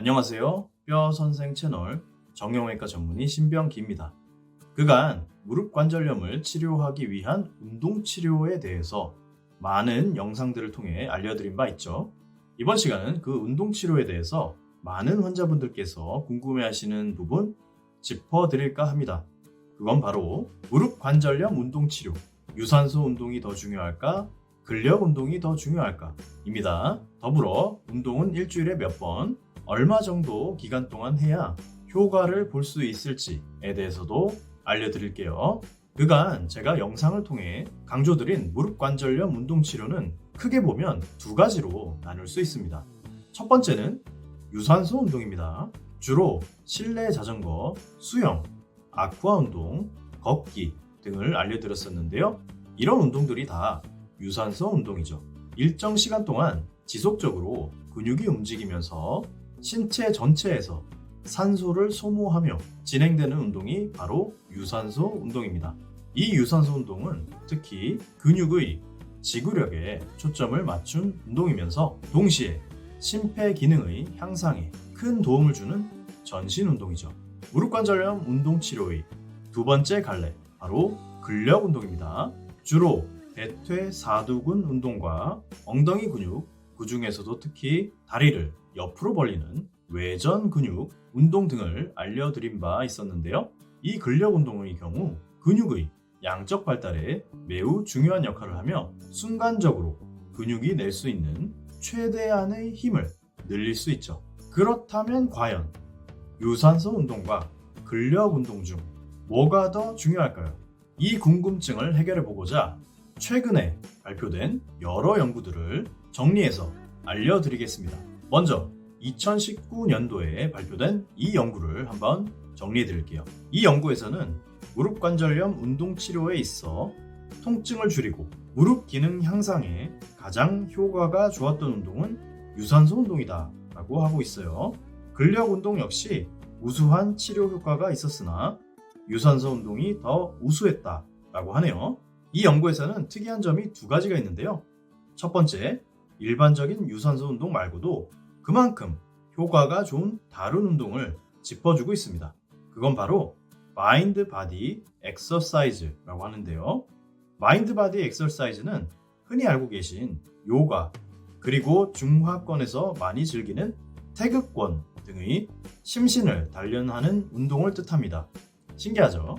안녕하세요. 뼈선생 채널 정형외과 전문의 신병기입니다. 그간 무릎 관절염을 치료하기 위한 운동 치료에 대해서 많은 영상들을 통해 알려드린 바 있죠. 이번 시간은 그 운동 치료에 대해서 많은 환자분들께서 궁금해하시는 부분 짚어드릴까 합니다. 그건 바로 무릎 관절염 운동 치료, 유산소 운동이 더 중요할까? 근력 운동이 더 중요할까? 입니다. 더불어 운동은 일주일에 몇 번, 얼마 정도 기간 동안 해야 효과를 볼 수 있을지에 대해서도 알려드릴게요. 그간 제가 영상을 통해 강조드린 무릎 관절염 운동 치료는 크게 보면 두 가지로 나눌 수 있습니다. 첫 번째는 유산소 운동입니다. 주로 실내 자전거, 수영, 아쿠아 운동, 걷기 등을 알려드렸었는데요. 이런 운동들이 다 유산소 운동이죠. 일정 시간 동안 지속적으로 근육이 움직이면서 신체 전체에서 산소를 소모하며 진행되는 운동이 바로 유산소 운동입니다. 이 유산소 운동은 특히 근육의 지구력에 초점을 맞춘 운동이면서 동시에 심폐 기능의 향상에 큰 도움을 주는 전신 운동이죠. 무릎 관절염 운동 치료의 두 번째 갈래, 바로 근력 운동입니다. 주로 대퇴사두근 운동과 엉덩이 근육, 그 중에서도 특히 다리를 옆으로 벌리는 외전 근육 운동 등을 알려드린 바 있었는데요. 이 근력 운동의 경우 근육의 양적 발달에 매우 중요한 역할을 하며 순간적으로 근육이 낼 수 있는 최대한의 힘을 늘릴 수 있죠. 그렇다면 과연 유산소 운동과 근력 운동 중 뭐가 더 중요할까요? 이 궁금증을 해결해 보고자 최근에 발표된 여러 연구들을 정리해서 알려드리겠습니다. 먼저 2019년도에 발표된 이 연구를 한번 정리해 드릴게요. 이 연구에서는 무릎 관절염 운동 치료에 있어 통증을 줄이고 무릎 기능 향상에 가장 효과가 좋았던 운동은 유산소 운동이다 라고 하고 있어요. 근력 운동 역시 우수한 치료 효과가 있었으나 유산소 운동이 더 우수했다 라고 하네요. 이 연구에서는 특이한 점이 두 가지가 있는데요. 첫 번째, 일반적인 유산소 운동 말고도 그만큼 효과가 좋은 다른 운동을 짚어주고 있습니다. 그건 바로 마인드 바디 엑서사이즈라고 하는데요. 마인드 바디 엑서사이즈는 흔히 알고 계신 요가, 그리고 중화권에서 많이 즐기는 태극권 등의 심신을 단련하는 운동을 뜻합니다. 신기하죠?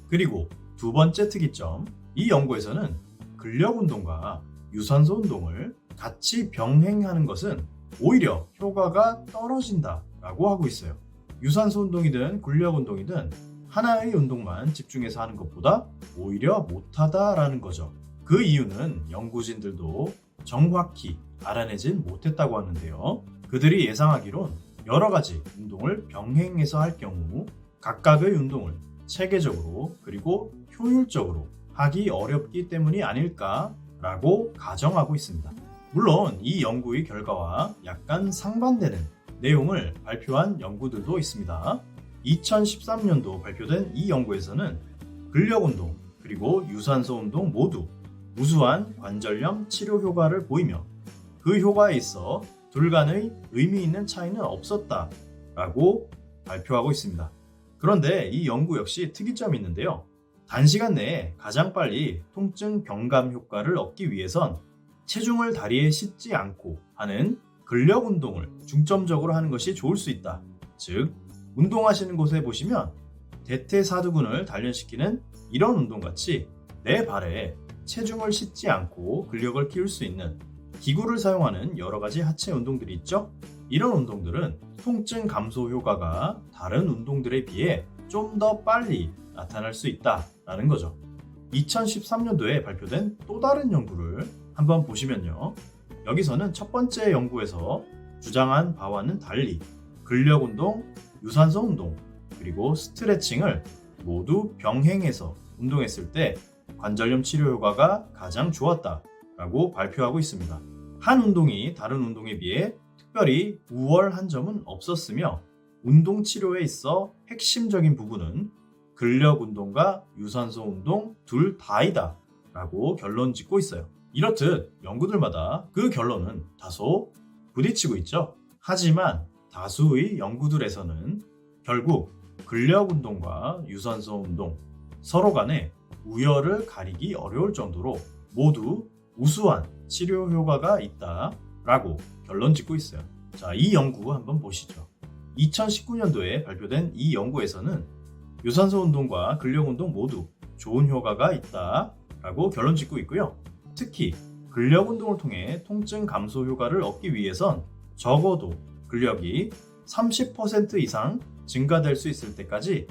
그리고 두 번째 특이점, 이 연구에서는 근력 운동과 유산소 운동을 같이 병행하는 것은 오히려 효과가 떨어진다라고 하고 있어요. 유산소 운동이든 근력 운동이든 하나의 운동만 집중해서 하는 것보다 오히려 못하다라는 거죠. 그 이유는 연구진들도 정확히 알아내진 못했다고 하는데요. 그들이 예상하기론 여러 가지 운동을 병행해서 할 경우 각각의 운동을 체계적으로 그리고 효율적으로 하기 어렵기 때문이 아닐까라고 가정하고 있습니다. 물론 이 연구의 결과와 약간 상반되는 내용을 발표한 연구들도 있습니다. 2013년도 발표된 이 연구에서는 근력 운동 그리고 유산소 운동 모두 우수한 관절염 치료 효과를 보이며 그 효과에 있어 둘 간의 의미 있는 차이는 없었다라고 발표하고 있습니다. 그런데 이 연구 역시 특이점이 있는데요. 단시간 내에 가장 빨리 통증 경감 효과를 얻기 위해선 체중을 다리에 싣지 않고 하는 근력 운동을 중점적으로 하는 것이 좋을 수 있다. 즉, 운동하시는 곳에 보시면 대퇴사두근을 단련시키는 이런 운동같이 내 발에 체중을 싣지 않고 근력을 키울 수 있는 기구를 사용하는 여러 가지 하체 운동들이 있죠. 이런 운동들은 통증 감소 효과가 다른 운동들에 비해 좀 더 빨리 나타날 수 있다라는 거죠. 2013년도에 발표된 또 다른 연구를 한번 보시면요. 여기서는 첫 번째 연구에서 주장한 바와는 달리 근력 운동, 유산소 운동, 그리고 스트레칭을 모두 병행해서 운동했을 때 관절염 치료 효과가 가장 좋았다라고 발표하고 있습니다. 한 운동이 다른 운동에 비해 특별히 우월한 점은 없었으며 운동 치료에 있어 핵심적인 부분은 근력 운동과 유산소 운동 둘 다이다 라고 결론 짓고 있어요. 이렇듯 연구들마다 그 결론은 다소 부딪히고 있죠. 하지만 다수의 연구들에서는 결국 근력 운동과 유산소 운동 서로 간에 우열을 가리기 어려울 정도로 모두 우수한 치료 효과가 있다라고 결론 짓고 있어요. 자, 이 연구 한번 보시죠. 2019년도에 발표된 이 연구에서는 유산소 운동과 근력 운동 모두 좋은 효과가 있다라고 결론 짓고 있고요. 특히 근력 운동을 통해 통증 감소 효과를 얻기 위해선 적어도 근력이 30% 이상 증가될 수 있을 때까지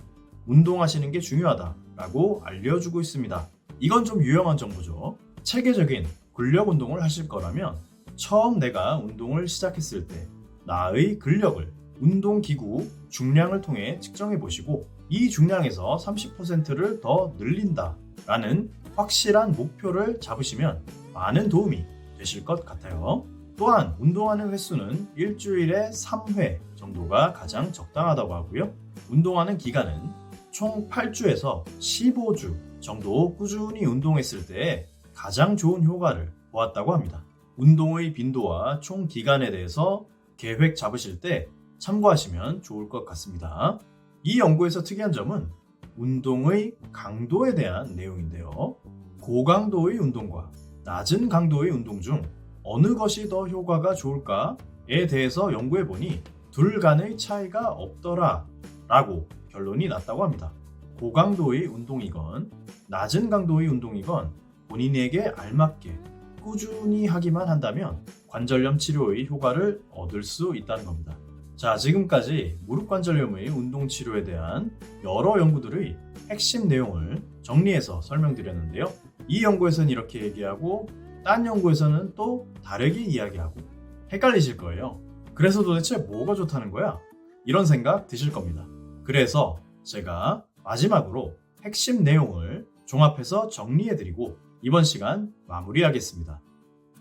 운동하시는 게 중요하다라고 알려주고 있습니다. 이건 좀 유용한 정보죠. 체계적인 근력 운동을 하실 거라면 처음 내가 운동을 시작했을 때 나의 근력을 운동기구 중량을 통해 측정해 보시고 이 중량에서 30%를 더 늘린다라는 확실한 목표를 잡으시면 많은 도움이 되실 것 같아요. 또한 운동하는 횟수는 일주일에 3회 정도가 가장 적당하다고 하고요. 운동하는 기간은 총 8주에서 15주 정도 꾸준히 운동했을 때 가장 좋은 효과를 보았다고 합니다. 운동의 빈도와 총 기간에 대해서 계획 잡으실 때 참고하시면 좋을 것 같습니다. 이 연구에서 특이한 점은 운동의 강도에 대한 내용인데요. 고강도의 운동과 낮은 강도의 운동 중 어느 것이 더 효과가 좋을까에 대해서 연구해보니 둘 간의 차이가 없더라 라고 결론이 났다고 합니다. 고강도의 운동이건 낮은 강도의 운동이건 본인에게 알맞게 꾸준히 하기만 한다면 관절염 치료의 효과를 얻을 수 있다는 겁니다. 자, 지금까지 무릎 관절염의 운동 치료에 대한 여러 연구들의 핵심 내용을 정리해서 설명드렸는데요. 이 연구에서는 이렇게 얘기하고 딴 연구에서는 또 다르게 이야기하고 헷갈리실 거예요. 그래서 도대체 뭐가 좋다는 거야? 이런 생각 드실 겁니다. 그래서 제가 마지막으로 핵심 내용을 종합해서 정리해드리고 이번 시간 마무리하겠습니다.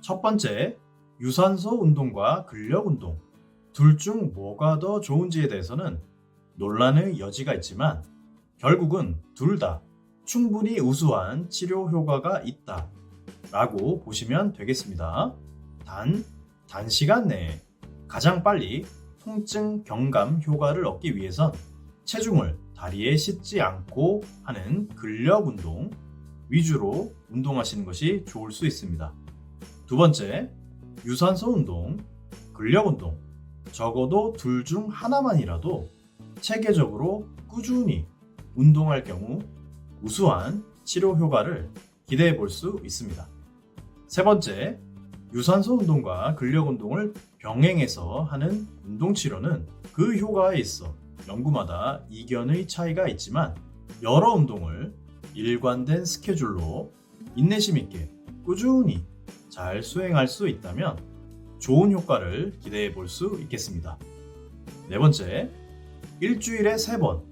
첫 번째, 유산소 운동과 근력 운동 둘 중 뭐가 더 좋은지에 대해서는 논란의 여지가 있지만 결국은 둘 다 충분히 우수한 치료 효과가 있다 라고 보시면 되겠습니다. 단시간 내에 가장 빨리 통증 경감 효과를 얻기 위해선 체중을 다리에 싣지 않고 하는 근력 운동 위주로 운동하시는 것이 좋을 수 있습니다. 두 번째, 유산소 운동, 근력 운동 적어도 둘 중 하나만이라도 체계적으로 꾸준히 운동할 경우 우수한 치료 효과를 기대해 볼 수 있습니다. 세 번째, 유산소 운동과 근력 운동을 병행해서 하는 운동 치료는 그 효과에 있어 연구마다 이견의 차이가 있지만 여러 운동을 일관된 스케줄로 인내심 있게 꾸준히 잘 수행할 수 있다면 좋은 효과를 기대해 볼 수 있겠습니다. 네 번째, 일주일에 3번,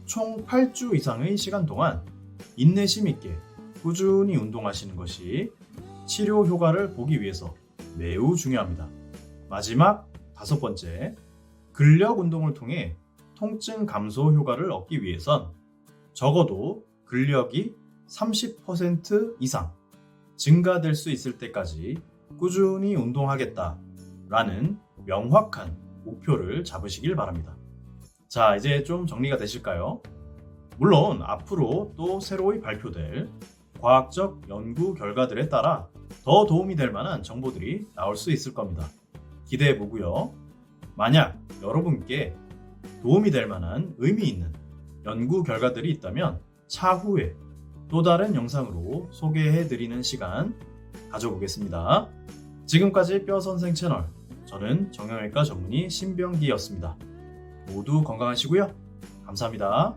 총 8주 이상의 시간 동안 인내심 있게 꾸준히 운동하시는 것이 치료 효과를 보기 위해서 매우 중요합니다. 마지막 다섯 번째, 근력 운동을 통해 통증 감소 효과를 얻기 위해선 적어도 근력이 30% 이상 증가될 수 있을 때까지 꾸준히 운동하겠다라는 명확한 목표를 잡으시길 바랍니다. 자, 이제 좀 정리가 되실까요? 물론 앞으로 또 새로이 발표될 과학적 연구 결과들에 따라 더 도움이 될 만한 정보들이 나올 수 있을 겁니다. 기대해 보고요. 만약 여러분께 도움이 될 만한 의미 있는 연구 결과들이 있다면 차후에 또 다른 영상으로 소개해 드리는 시간 가져보겠습니다. 지금까지 뼈선생 채널, 저는 정형외과 전문의 신병기였습니다. 모두 건강하시고요. 감사합니다.